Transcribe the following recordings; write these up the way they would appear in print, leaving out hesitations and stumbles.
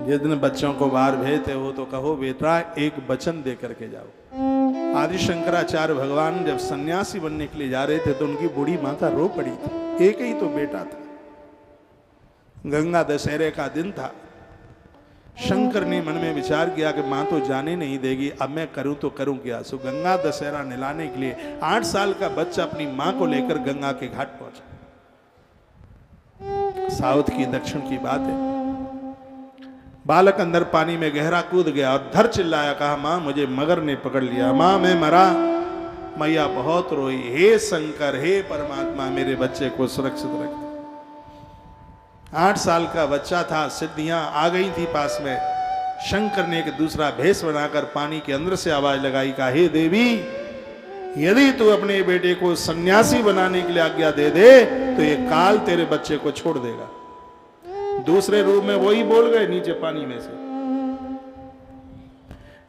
जिस दिन बच्चों को बाहर भेजते हो तो कहो बेटा एक वचन दे करके जाओ। आदि शंकराचार्य भगवान जब सन्यासी बनने के लिए जा रहे थे तो उनकी बूढ़ी माता रो पड़ी थी। एक ही तो बेटा था। गंगा दशहरे का दिन था। शंकर ने मन में विचार किया कि मां तो जाने नहीं देगी, अब मैं करूं तो करूं क्या। सो गंगा दशहरा निलाने के लिए 8 साल का बच्चा अपनी मां को लेकर गंगा के घाट पहुंचा। साउथ की दक्षिण की बात है। बालक अंदर पानी में गहरा कूद गया और धर चिल्लाया, कहा मां मुझे मगर ने पकड़ लिया, मां मैं मरा। मैया बहुत रोई, हे शंकर हे परमात्मा मेरे बच्चे को सुरक्षित रख। 8 साल का बच्चा था, सिद्धियां आ गई थी पास में। शंकर ने एक दूसरा भेष बनाकर पानी के अंदर से आवाज लगाई, कहा हे देवी यदि तू अपने बेटे को सन्यासी बनाने के लिए आज्ञा दे दे तो ये काल तेरे बच्चे को छोड़ देगा। दूसरे रूप में वही बोल गए नीचे पानी में से।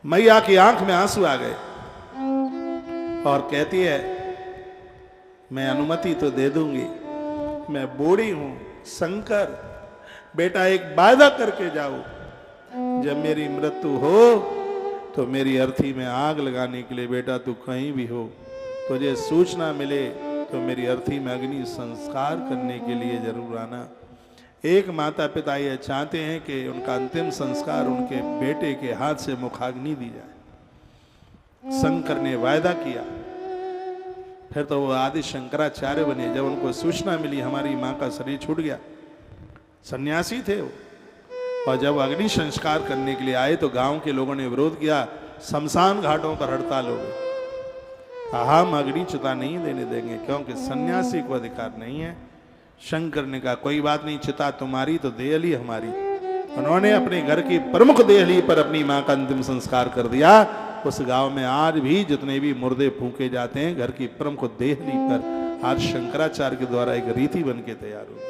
मैया की आंख में आंसू आ गए और कहती है मैं अनुमति तो दे दूंगी, मैं बूढ़ी हूं। शंकर बेटा एक वादा करके जाओ, जब मेरी मृत्यु हो तो मेरी अर्थी में आग लगाने के लिए बेटा तू कहीं भी हो तुझे सूचना मिले तो मेरी अर्थी में अग्नि संस्कार करने के लिए जरूर आना। एक माता पिता ये चाहते हैं कि उनका अंतिम संस्कार उनके बेटे के हाथ से मुखाग्नि दी जाए। शंकर ने वायदा किया। फिर तो वो आदि शंकराचार्य बने। जब उनको सूचना मिली हमारी मां का शरीर छूट गया, सन्यासी थे वो, और जब अग्नि संस्कार करने के लिए आए तो गांव के लोगों ने विरोध किया। शमशान घाटों पर हड़ताल हो गई। हम अग्नि चिता नहीं देने देंगे क्योंकि सन्यासी को अधिकार नहीं है। शंकर ने कहा कोई बात नहीं, चिता तुम्हारी तो देहली हमारी। उन्होंने अपने घर की प्रमुख देहली पर अपनी मां का अंतिम संस्कार कर दिया। उस गांव में आज भी जितने भी मुर्दे फूके जाते हैं घर की प्रमुख देहली पर आज शंकराचार्य के द्वारा एक रीति बन के तैयार हुई।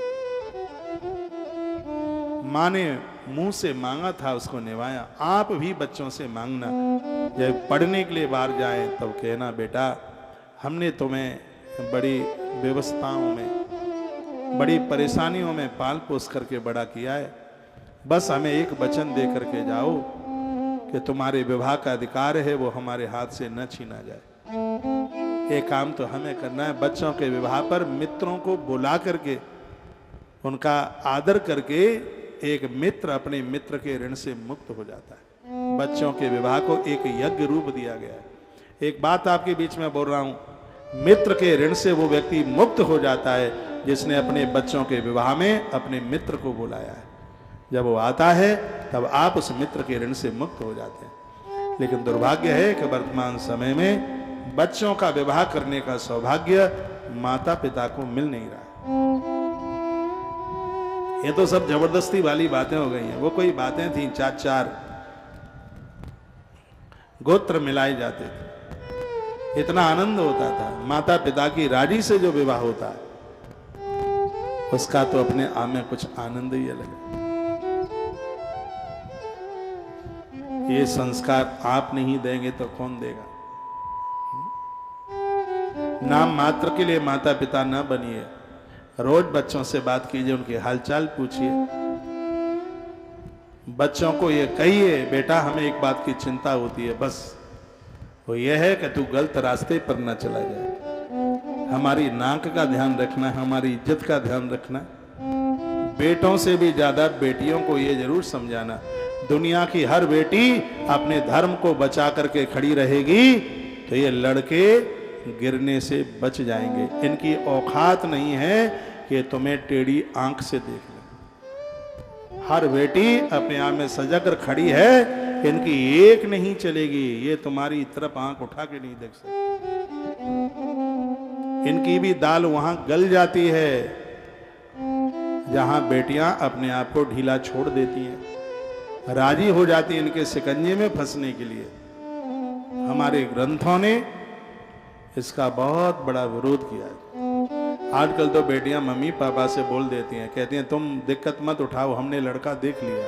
मां ने मुंह से मांगा था उसको निभाया। आप भी बच्चों से मांगना, जब पढ़ने के लिए बाहर जाएं तब कहना बेटा हमने तुम्हें बड़ी व्यवस्थाओं में बड़ी परेशानियों में पाल पोस करके बड़ा किया है, बस हमें एक वचन दे करके जाओ कि तुम्हारे विवाह का अधिकार है वो हमारे हाथ से न छीना जाए। ये काम तो हमें करना है। बच्चों के विवाह पर मित्रों को बुला करके उनका आदर करके एक मित्र अपने मित्र के ऋण से मुक्त हो जाता है। बच्चों के विवाह को एक यज्ञ रूप दिया गया है। एक बात आपके बीच में बोल रहा हूं, मित्र के ऋण से वो व्यक्ति मुक्त हो जाता है जिसने अपने बच्चों के विवाह में अपने मित्र को बुलाया है। जब वो आता है तब आप उस मित्र के ऋण से मुक्त हो जाते हैं। लेकिन दुर्भाग्य है कि वर्तमान समय में बच्चों का विवाह करने का सौभाग्य माता पिता को मिल नहीं रहा। ये तो सब जबरदस्ती वाली बातें हो गई हैं। वो कोई बातें थी 4 गोत्र मिलाए जाते थे, इतना आनंद होता था। माता पिता की राजी से जो विवाह होता है उसका तो अपने आप में कुछ आनंद ही अलग है। ये संस्कार आप नहीं देंगे तो कौन देगा। नाम मात्र के लिए माता पिता न बनिए। रोज बच्चों से बात कीजिए, उनके हालचाल पूछिए। बच्चों को ये कहिए बेटा हमें एक बात की चिंता होती है, बस वो ये है कि तू गलत रास्ते पर न चला जाए। हमारी नाक का ध्यान रखना, हमारी इज्जत का ध्यान रखना। बेटों से भी ज्यादा बेटियों को ये जरूर समझाना, दुनिया की हर बेटी अपने धर्म को बचा करके खड़ी रहेगी तो ये लड़के गिरने से बच जाएंगे। इनकी औकात नहीं है कि तुम्हें टेढ़ी आंख से देख ले। हर बेटी अपने आप में सजग कर खड़ी है, इनकी एक नहीं चलेगी। ये तुम्हारी तरफ आंख उठा के नहीं देख सकती। इनकी भी दाल वहां गल जाती है जहां बेटियां अपने आप को ढीला छोड़ देती हैं, राजी हो जाती हैं इनके शिकंजे में फंसने के लिए। हमारे ग्रंथों ने इसका बहुत बड़ा विरोध किया है। आजकल तो बेटियां मम्मी पापा से बोल देती हैं, कहती हैं तुम दिक्कत मत उठाओ, हमने लड़का देख लिया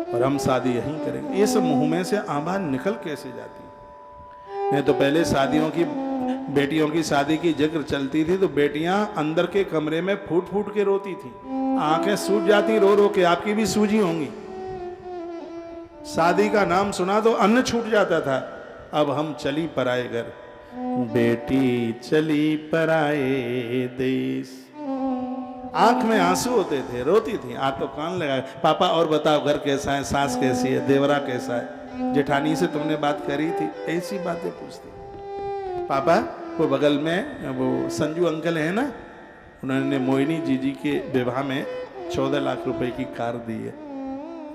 और हम शादी यहीं करेंगे। इस मुंह में से आवाज निकल कैसे जाती है। नहीं तो पहले शादियों की बेटियों की शादी की जिक्र चलती थी तो बेटियां अंदर के कमरे में फूट फूट के रोती थी, आंखें सूज जाती रो रो के। आपकी भी सूजी होंगी। शादी का नाम सुना तो अन्न छूट जाता था। अब हम चली पराए घर, बेटी चली पराए देश। आंख में आंसू होते थे, रोती थी, आंख को कान लगाए, पापा और बताओ घर कैसा है, सास कैसी है, देवरा कैसा है, जेठानी से तुमने बात करी थी, ऐसी बातें पूछती। पापा वो बगल में वो संजू अंकल है ना, उन्होंने मोहिनी जीजी के विवाह में 14 लाख रुपए की कार दी है,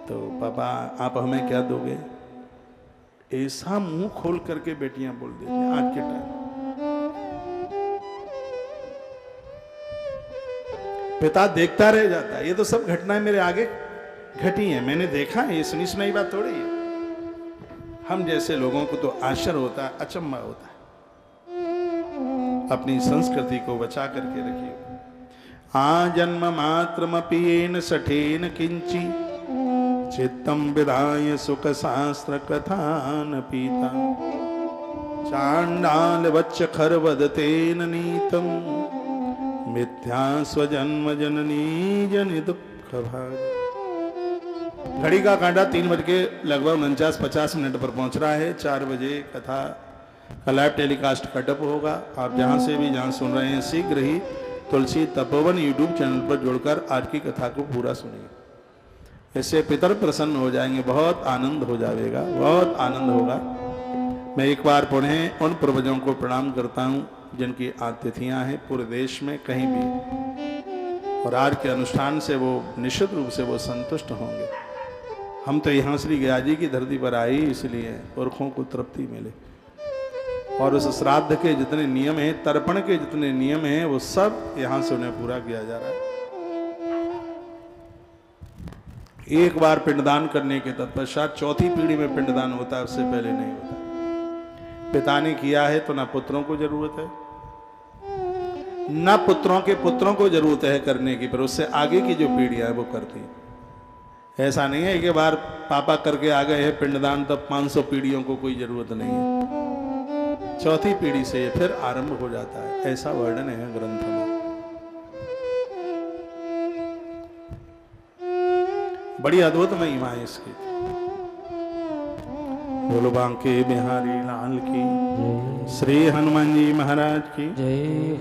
तो पापा आप हमें क्या दोगे? ऐसा मुंह खोल करके बेटियां बोल देती आज के टाइम। पिता देखता रह जाता है। ये तो सब घटनाएं मेरे आगे घटी हैं, मैंने देखा है, ये सुनी सुनाई बात थोड़ी है। हम जैसे लोगों को तो आश्चर्य होता है, अचंभा होता है। अपनी संस्कृति को बचा करके रखिए। जन्म मात्रमपि येन सठेन किंची चित्तम विधाय सुख शास्त्र कथान पीता चांडाल वच्च खरवदतेन नीतम मिथ्या स्वजन्म जननी जनि दुख भाग। घड़ी का कांटा 3 बज के लगभग 49-50 मिनट पर पहुंच रहा है। 4 बजे कथा का लाइव टेलीकास्ट कटअप होगा। आप जहां से भी जहां सुन रहे हैं शीघ्र ही तुलसी तपोवन यूट्यूब चैनल पर जुड़कर आज की कथा को पूरा सुनिए। इससे पितर प्रसन्न हो जाएंगे, बहुत आनंद हो जाएगा, बहुत आनंद होगा। मैं एक बार पुनः उन पूर्वजों को प्रणाम करता हूं जिनकी आतिथियां हैं पूरे देश में कहीं भी, और आज के अनुष्ठान से वो निश्चित रूप से वो संतुष्ट होंगे। हम तो यहाँ श्री गया जी की धरती पर आए इसलिए पुरखों को तृप्ति मिले, और उस श्राद्ध के जितने नियम हैं, तर्पण के जितने नियम हैं, वो सब यहाँ से उन्हें पूरा किया जा रहा है। एक बार पिंडदान करने के तत्पश्चात चौथी पीढ़ी में पिंडदान होता है, उससे पहले नहीं होता। पिता ने किया है तो ना पुत्रों को जरूरत है, ना पुत्रों के पुत्रों को जरूरत है करने की, पर उससे आगे की जो पीढ़ियां है वो करती है। ऐसा नहीं है कि बार पापा करके आ गए हैं पिंडदान तब 500 पीढ़ियों को कोई जरूरत नहीं है। चौथी पीढ़ी से फिर आरंभ हो जाता है, ऐसा वर्णन है ग्रंथ में। बड़ी अद्भुत महिमा है इसकी। बोलो बांके बिहारी लाल की, श्री हनुमान जी महाराज की जय।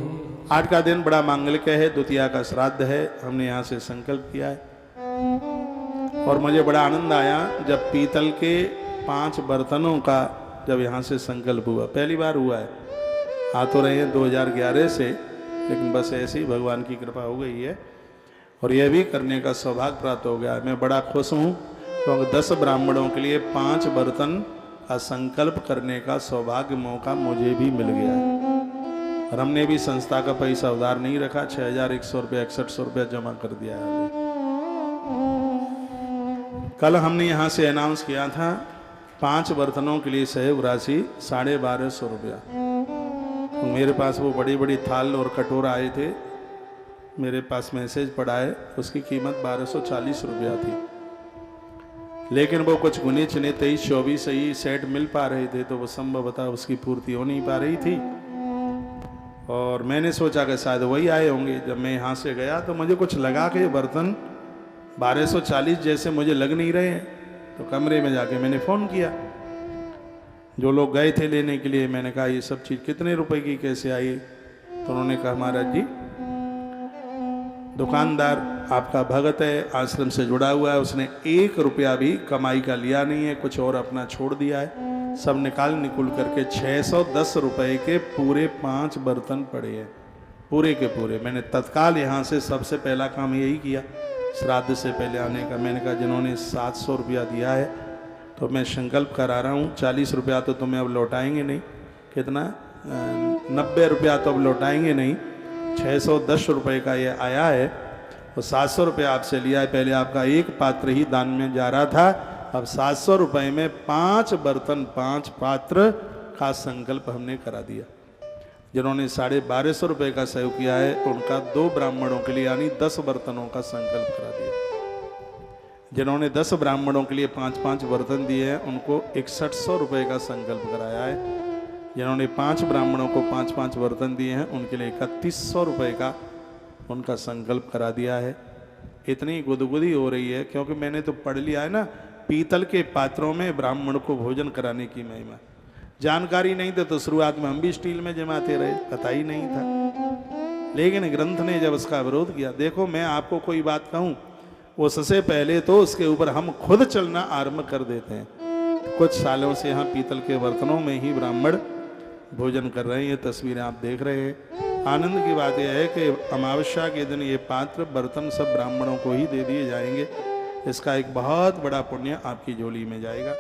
आज का दिन बड़ा मांगलिक है, द्वितीया का श्राद्ध है। हमने यहाँ से संकल्प किया है और मुझे बड़ा आनंद आया जब पीतल के 5 बर्तनों का जब यहाँ से संकल्प हुआ। पहली बार हुआ है, आ तो रहे हैं 2011 से, लेकिन बस ऐसे ही भगवान की कृपा हो गई है और यह भी करने का सौभाग्य प्राप्त हो गया। मैं बड़ा खुश हूँ क्योंकि 10 ब्राह्मणों के लिए 5 बर्तन का संकल्प करने का सौभाग्य मौका मुझे भी मिल गया है। और हमने भी संस्था का पैसा उधार नहीं रखा, 6100 रुपया 6100 रुपया जमा कर दिया है। कल हमने यहाँ से अनाउंस किया था 5 बर्तनों के लिए सहयोग राशि 1250 रुपया। तो मेरे पास वो बड़ी बड़ी थाल और कटोरा आए थे, मेरे पास मैसेज पड़ा है, उसकी कीमत 1240 रुपया थी। लेकिन वो कुछ गुने चुने 23-24 ही सेट मिल पा रहे थे, तो वो संभवतः उसकी पूर्ति हो नहीं पा रही थी। और मैंने सोचा कि शायद वही आए होंगे। जब मैं यहाँ से गया तो मुझे कुछ लगा कि ये बर्तन 1240 जैसे मुझे लग नहीं रहे हैं। तो कमरे में जाके मैंने फ़ोन किया जो लोग गए थे लेने के लिए। मैंने कहा ये सब चीज़ कितने रुपए की कैसे आई? तो उन्होंने कहा महाराज जी दुकानदार आपका भगत है, आश्रम से जुड़ा हुआ है, उसने 1 रुपया भी कमाई का लिया नहीं है, कुछ और अपना छोड़ दिया है। सब निकुल करके 610 रुपए के पूरे 5 बर्तन पड़े हैं, पूरे के पूरे। मैंने तत्काल यहाँ से सबसे पहला काम यही किया श्राद्ध से पहले आने का। मैंने कहा जिन्होंने 700 रुपया दिया है तो मैं संकल्प करा रहा हूँ 40 रुपया तो तुम्हें अब लौटाएंगे नहीं, कितना 90 रुपया तो अब लौटाएंगे नहीं, 610 रुपये का ये आया है। वो 700 रुपये आपसे लिया है, पहले आपका 1 पात्र ही दान में जा रहा था, अब 700 रुपये में 5 बर्तन 5 पात्र का संकल्प हमने करा दिया। जिन्होंने 1250 रुपये का सहयोग किया है उनका 2 ब्राह्मणों के लिए यानी 10 बर्तनों का संकल्प करा दिया। जिन्होंने 10 ब्राह्मणों के लिए 5-5 बर्तन दिए हैं उनको 6100 रुपये का संकल्प कराया है। जिन्होंने 5 ब्राह्मणों को 5-5 बर्तन दिए हैं उनके लिए 3100 रुपये का उनका संकल्प करा दिया है। इतनी गुदगुदी हो रही है क्योंकि मैंने तो पढ़ लिया है ना, पीतल के पात्रों में ब्राह्मण को भोजन कराने की महिमा। जानकारी नहीं थी तो शुरुआत में हम भी स्टील में जमाते रहे, पता ही नहीं था। लेकिन ग्रंथ ने जब उसका विरोध किया, देखो मैं आपको कोई बात कहूं, उससे पहले तो उसके ऊपर हम खुद चलना आरंभ कर देते हैं। कुछ सालों से यहाँ पीतल के बर्तनों में ही ब्राह्मण भोजन कर रहे हैं। ये तस्वीरें आप देख रहे हैं। आनंद की बात यह है कि अमावस्या के दिन ये पात्र बर्तन सब ब्राह्मणों को ही दे दिए जाएंगे। इसका एक बहुत बड़ा पुण्य आपकी झोली में जाएगा।